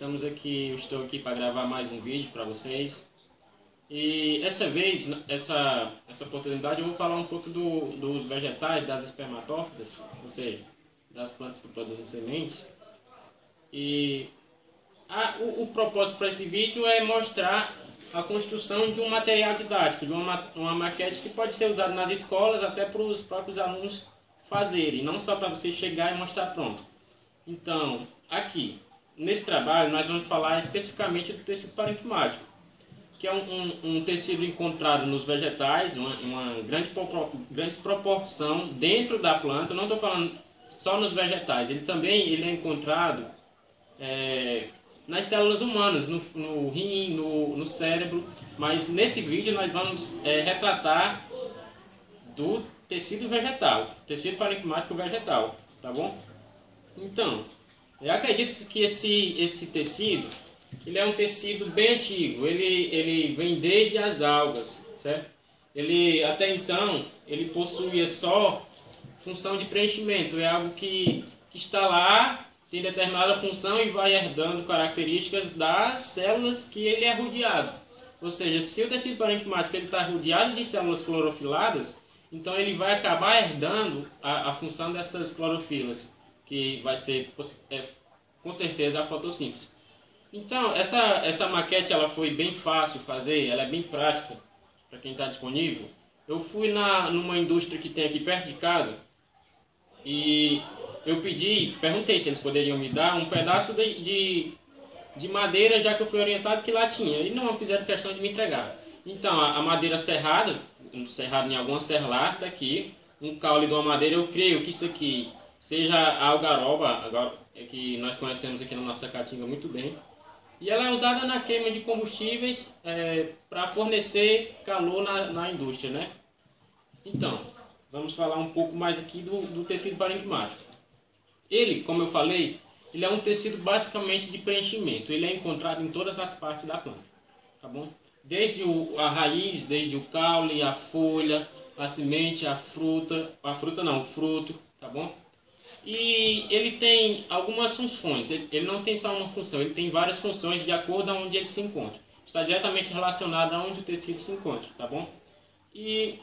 eu estou aqui para gravar mais um vídeo para vocês. E essa vez, essa oportunidade, eu vou falar um pouco dos vegetais, das espermatófitas, ou seja, das plantas que produzem sementes. E o propósito para esse vídeo é mostrar a construção de um material didático, de uma maquete que pode ser usada nas escolas até para os próprios alunos fazerem, não só para você chegar e mostrar pronto. Então, aqui, nesse trabalho, nós vamos falar especificamente do tecido parenquimático, que é um tecido encontrado nos vegetais, uma grande proporção dentro da planta. Eu não estou falando só nos vegetais, ele é encontrado nas células humanas, no rim, no cérebro, mas nesse vídeo nós vamos retratar do tecido vegetal, tecido parenquimático vegetal, tá bom? Então, eu acredito que esse tecido, ele é um tecido bem antigo, ele vem desde as algas, certo? Até então, ele possuía só função de preenchimento, é algo que está lá, tem determinada função e vai herdando características das células que ele é rodeado. Ou seja, se o tecido parenquimático está rodeado de células clorofiladas, então ele vai acabar herdando a função dessas clorofilas, que vai ser com certeza a fotossíntese. Então, essa maquete ela foi bem fácil fazer, ela é bem prática para quem está disponível. Eu fui numa indústria que tem aqui perto de casa e eu perguntei se eles poderiam me dar um pedaço de madeira, já que eu fui orientado que lá tinha, e não fizeram questão de me entregar. Então, a madeira serrada em alguma serralada aqui, um caule de uma madeira, eu creio que isso aqui seja a algaroba, que nós conhecemos aqui na nossa caatinga muito bem. E ela é usada na queima de combustíveis para fornecer calor na indústria, né? Então, vamos falar um pouco mais aqui do tecido parenquimático. Ele, como eu falei, ele é um tecido basicamente de preenchimento. Ele é encontrado em todas as partes da planta, tá bom? Desde a raiz, desde o caule, a folha, a semente, o fruto, tá bom? E ele tem algumas funções, ele não tem só uma função, ele tem várias funções de acordo com onde ele se encontra. Está diretamente relacionado a onde o tecido se encontra, tá bom? E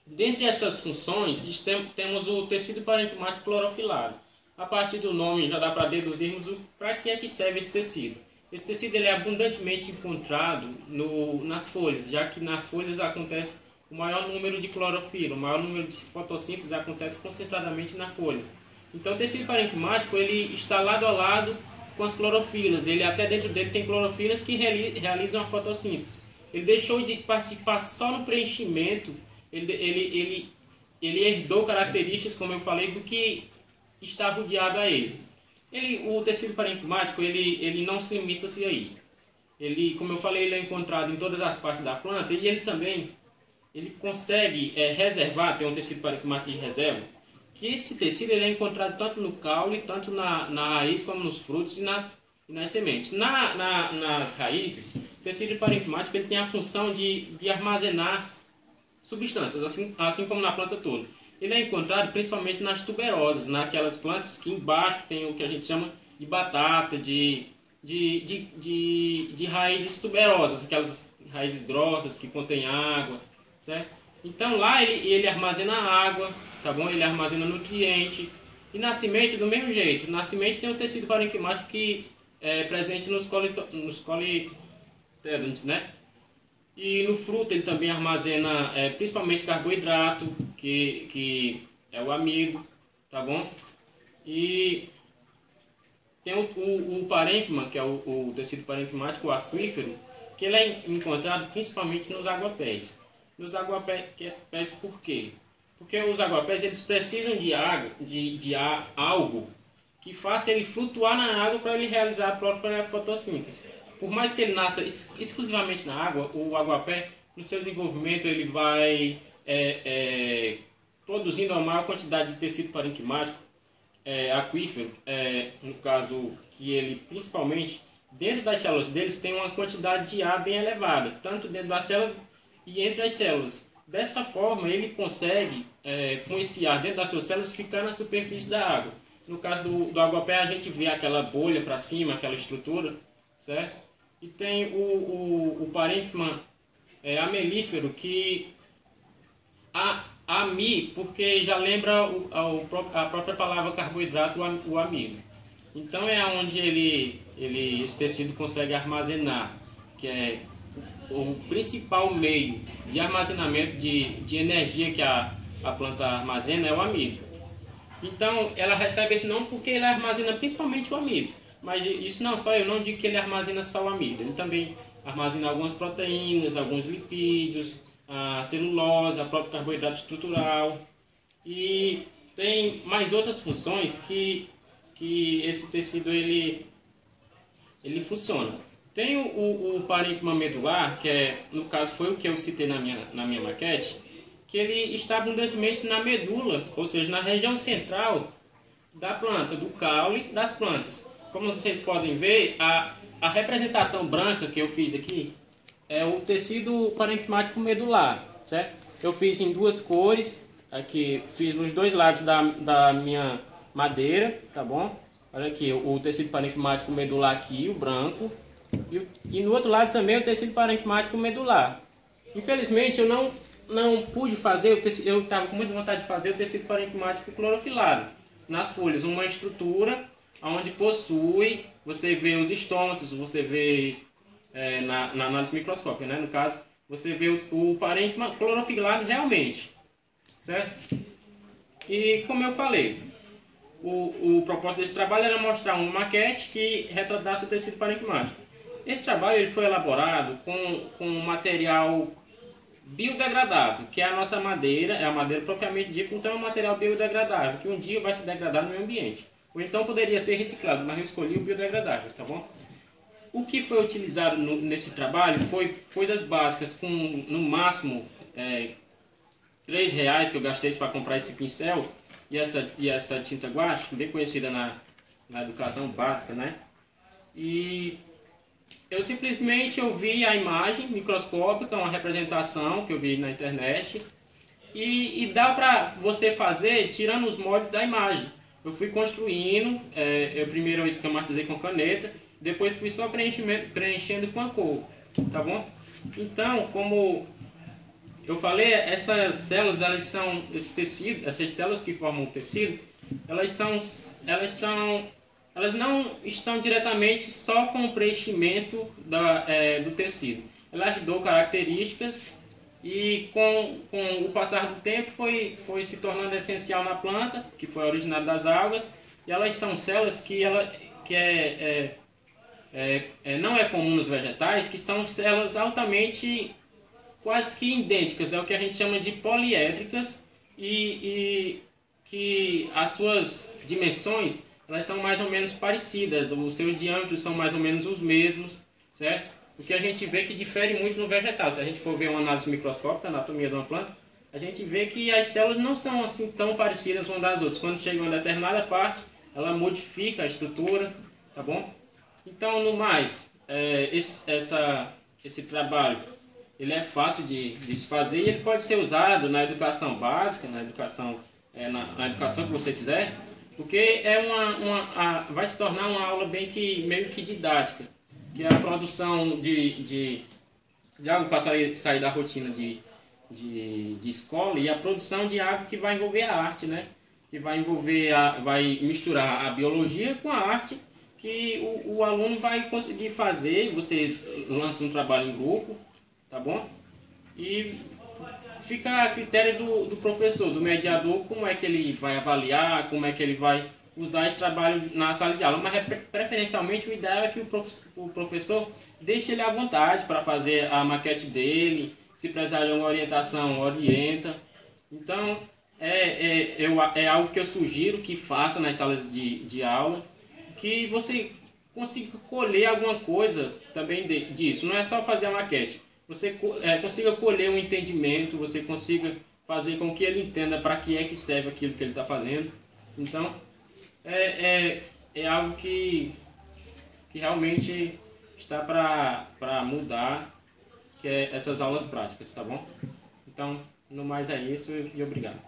dentre essas funções, temos o tecido parenquimático clorofilado. A partir do nome já dá para deduzirmos para que é que serve esse tecido. Esse tecido ele é abundantemente encontrado nas folhas, já que nas folhas acontece o maior número de clorofila, o maior número de fotossíntese acontece concentradamente na folha. Então o tecido parenquimático ele está lado a lado com as clorofilas, até dentro dele tem clorofilas que realizam a fotossíntese. Ele deixou de participar só no preenchimento, ele herdou características, como eu falei, do que está rodeado a ele. O tecido parenquimático ele não se limita-se aí. Como eu falei, ele é encontrado em todas as partes da planta e ele também consegue reservar, tem um tecido parenquimático de reserva, que esse tecido ele é encontrado tanto no caule, tanto na raiz, como nos frutos e nas sementes. Nas raízes, o tecido parenquimático ele tem a função de armazenar substâncias, assim como na planta toda. Ele é encontrado principalmente nas tuberosas, naquelas plantas que embaixo tem o que a gente chama de batata, de raízes tuberosas, aquelas raízes grossas que contêm água, certo? Então lá ele armazena água, tá bom? Ele armazena nutriente. E na semente do mesmo jeito. Na semente tem o tecido parenquimático que é presente nos coletómeros, né? E no fruto ele também armazena principalmente carboidrato, que é o amido, tá bom? E tem o parênquima, que é o tecido parenquimático, o aquífero, que ele é encontrado principalmente nos aguapés. Nos aguapés por quê? Porque os aguapés eles precisam de água, de algo que faça ele flutuar na água para ele realizar a própria fotossíntese. Por mais que ele nasça exclusivamente na água, o aguapé, no seu desenvolvimento, ele vai produzindo uma maior quantidade de tecido parenquimático, aquífero, no caso que ele, principalmente, dentro das células deles, tem uma quantidade de ar bem elevada, tanto dentro das células e entre as células. Dessa forma, ele consegue, com esse ar dentro das suas células, ficar na superfície da água. No caso do Aguapé, a gente vê aquela bolha para cima, aquela estrutura, certo? E tem o parênquima amelífero, que ami, porque já lembra a própria palavra carboidrato, o amido. Então é onde esse tecido consegue armazenar, que é o principal meio de armazenamento de energia que a planta armazena é o amido. Então ela recebe esse nome porque ele armazena principalmente o amido. Mas isso não só, eu não digo que ele armazena só o amido, ele também armazena algumas proteínas, alguns lipídios, a celulose, a própria carboidrato estrutural, e tem mais outras funções que esse tecido ele funciona. Tem o parênquima medular, que no caso foi o que eu citei na minha maquete, que ele está abundantemente na medula, ou seja, na região central da planta, do caule das plantas. Como vocês podem ver, a representação branca que eu fiz aqui é o tecido parênquimático medular, certo? Eu fiz em duas cores, aqui fiz nos dois lados da minha madeira, tá bom? Olha aqui, o tecido parênquimático medular aqui, o branco, e no outro lado também o tecido parênquimático medular. Infelizmente eu não pude fazer, eu estava com muita vontade de fazer o tecido parênquimático clorofilado nas folhas, uma estrutura onde possui, você vê os estômatos, você vê na análise microscópica, né? No caso, você vê o parênquima clorofilado realmente, certo? E como eu falei, o propósito desse trabalho era mostrar uma maquete que retratasse o tecido parênquimático. Esse trabalho ele foi elaborado com um material biodegradável, que é a nossa madeira, é a madeira propriamente dita, então é um material biodegradável, que um dia vai se degradar no meio ambiente. Ou então poderia ser reciclado, mas eu escolhi o biodegradável, tá bom? O que foi utilizado nesse trabalho foi coisas básicas, com no máximo R$3 que eu gastei para comprar esse pincel e essa tinta guache, bem conhecida na educação básica, né? E eu simplesmente vi a imagem microscópica, uma representação que eu vi na internet, e dá para você fazer tirando os moldes da imagem. Eu fui construindo, eu primeiro esquematizei com caneta, depois fui só preenchendo com a cor, tá bom? Então, como eu falei, essas células, essas células que formam o tecido, elas não estão diretamente só com o preenchimento do tecido. Elas dão características e com o passar do tempo foi se tornando essencial na planta, que foi originada das algas, e elas são células não é comum nos vegetais, que são células altamente quase que idênticas, é o que a gente chama de poliédricas, e que as suas dimensões elas são mais ou menos parecidas, os seus diâmetros são mais ou menos os mesmos, certo? O que a gente vê que difere muito no vegetal. Se a gente for ver uma análise microscópica, a anatomia de uma planta, a gente vê que as células não são assim tão parecidas umas das outras. Quando chega em uma determinada parte, ela modifica a estrutura, tá bom? Então, no mais, esse trabalho ele é fácil de se fazer e ele pode ser usado na educação básica, na educação que você quiser, porque vai se tornar uma aula meio que didática, que é a produção de algo para sair da rotina de escola, e a produção de algo que vai envolver a arte, né? Que vai misturar a biologia com a arte, que o aluno vai conseguir fazer. Você lança um trabalho em grupo, tá bom? E fica a critério do professor, do mediador, como é que ele vai avaliar, como é que ele vai usar esse trabalho na sala de aula. Mas preferencialmente o ideal é que o professor deixe ele à vontade para fazer a maquete dele, se precisar de uma orientação, orienta. Então é algo que eu sugiro que faça nas salas de aula, que você consiga colher alguma coisa também disso. Não é só fazer a maquete. Você consiga colher um entendimento, você consiga fazer com que ele entenda para que é que serve aquilo que ele está fazendo. Então, é algo que realmente está para mudar, que é essas aulas práticas, tá bom? Então, no mais é isso e obrigado.